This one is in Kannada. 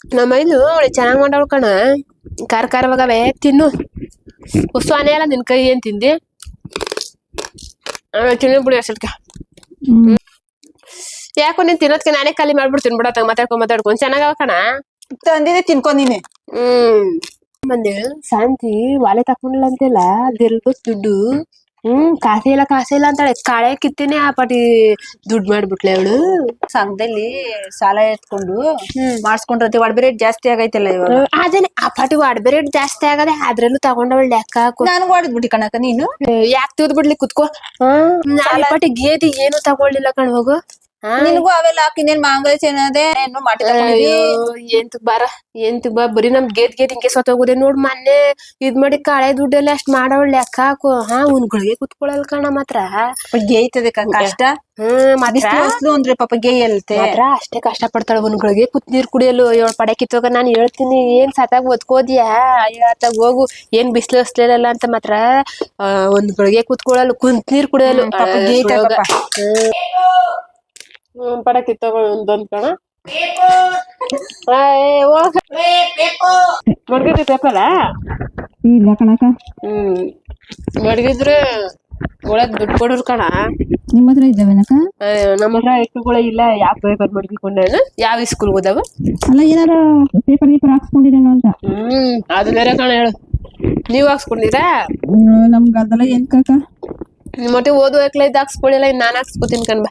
ನಮ್ಮ ಮೈಲು ಅವಳೆ ಚೆನ್ನಾಗ್ ಮಾಡವಳು ಕಣ. ಖಾರ ಖಾರವಾಗವೆ ತಿನ್ನು. ಸೊನೆ ಎಲ್ಲ ನಿನ್ ಕೈ ಏನ್ ತಿಂದಿ? ತಿನ್ನು ಬಿಡಿ ಅಷ್ಟಕ್ಕ. ಯಾಕೋ ನೀನ್ ತಿನ್ನೋದ್ಕೆ ನಾನೇ ಖಾಲಿ ಮಾಡ್ಬಿಡ್ತೀನಿ ಬಿಡತ್ತಾಗ ಮಾತಾಡ್ಕೊಂಡ್ ಚೆನ್ನಾಗವ ಕಣ. ತಂದಿದೆ ತಿನ್ಕೊಂದಿನಿ. ಮೊನ್ನೆ ಶಾಂತಿ ವಾಲೆ ತಕೊಂಡ್ಲ ಅಂತೆಲ್ಲ ಅದೆಲ್ಬತ್ ದುಡ್ಡು. ಕಾಸೆ ಇಲ್ಲ ಅಂತಾಳೆ. ಕಾಳೆ ಕಿತ್ತೀನಿ ಆ ಪಾಟಿ ದುಡ್ಡು ಮಾಡ್ಬಿಟ್ಲೆ ಅವಳು. ಸಂಘದಲ್ಲಿ ಸಾಲ ಎತ್ಕೊಂಡು ಮಾಡ್ಸ್ಕೊಂಡ್ರತಿ ಒಡಬೆ ರೇಟ್ ಜಾಸ್ತಿ ಆಗೈತಲ್ಲ ಇವಾಗ. ಅದೇನೆ ಆ ಪಾಟಿ ಒಡಬೆ ರೇಟ್ ಜಾಸ್ತಿ ಆಗದೆ ಅದ್ರಲ್ಲೂ ತಗೊಂಡವಳು ಲೆಕ್ಕ ಹಾಕು. ನಾನು ಹೊಡೆದ್ಬಿಟ್ಟಿ ಕಣಕ ನೀನು. ಯಾಕೆ ತಿವ್ದ್ ಬಿಡ್ಲಿ ಕುತ್ಕೋ. ಆ ಪಾಟಿ ಗೇದಿ ಏನು ತಗೊಳ್ಳಿಲ್ಲ ಕಣ್ ಹೋಗು. ನಿನಗೂ ಅವೆಲ್ಲ ಹಾಕಿನೇನ್ ಮಾಂಗಲ್ಯ ಚೆನ್ನದೆ ಏನು ಮಾಡಿ ಎಂತ ಬರೀ ನಮ್ ಗೇದ್ ಹಿಂಗೆ ಸತ್ತೋಗುದೆ ನೋಡ್. ಮೊನ್ನೆ ಇದ್ ಮಾಡಿ ಕಾಳೆ ದುಡ್ಡೆಲ್ಲ ಅಷ್ಟ್ ಮಾಡವಳ್ ಲೆಕ್ಕ ಹಾಕು. ಉನ್ಗಳಿಗೆ ಕುತ್ಕೊಳಲ್ ಕಣ ಮಾತ್ರ. ಗೇಯ್ತದೆ ಕಷ್ಟ. ಅಂದ್ರೆ ಪಾಪ ಗೇಯಲ್ತೆ ಮಾತ್ರ ಅಷ್ಟೇ ಕಷ್ಟ ಪಡ್ತಾಳ. ಉನ್ಗಳಿಗೆ ಕುತ್ ನೀರ್ ಕುಡಿಯಲು 7 ಪಡೆ ಕಿತ್ತೋಗ ನಾನು ಹೇಳ್ತೀನಿ. ಏನ್ ಸತಾಗ ಓದ್ಕೋದಿಯಾ ಅತ್ತಾಗ ಹೋಗು. ಏನ್ ಬಿಸ್ಲು ಹಸ್ಲಿಲ್ಲ ಅಂತ ಮಾತ್ರ ಒಂದ್ಗಳಿಗೆ ಕುತ್ಕೊಳಲು ಕುಂತ್ ನೀರ್ ಕುಡಿಯಲು. ಪಡ ಕಿತ್ತೋಗ ಒಂದೊಂದ್ ಕಣ. ಮಡ್ಗಿದ್ರಿ ಪೇಪರ ಇಲ್ಲ ಕಣಕ. ಮಡ್ಗಿದ್ರೆ ಒಳಗ್ ದುಡ್ಡು ಕೊಡೋರು ಕಣ. ನಿಮ್ಮ ಹತ್ರ ಇದ್ದಾವೇನಕ? ನಮ್ಮ ಹತ್ರ ಎಷ್ಟುಗಳ ಇಲ್ಲ. ಯಾವ ಪೇಪರ್ ಮಡ್ಗಿಕೊಂಡ ಯಾವ ಸ್ಕೂಲ್ ಹೋದವ? ಅಲ್ಲ ಏನಾರ ಪೇಪರ್ ಹಾಕ್ಸ್ಕೊಂಡಿರೇನೋ ಅಂತ. ಅದು ಬೇರೆ ಕಣ ಹೇಳು. ನೀವ್ ಹಾಕ್ಸ್ಕೊಂಡಿರಾ? ನಮ್ಗ ಅದೆಲ್ಲ ಏನ್ ಕಾಕ. ಮತ್ತೆ ಓದುವ ಇದ್ ಹಾಕ್ಸ್ಕೊಳ್ಳಿಲ್ಲ. ನಾನ್ ಹಾಕ್ಸ್ಕೊತೀನಿ ಕಣ್ ಬಾ.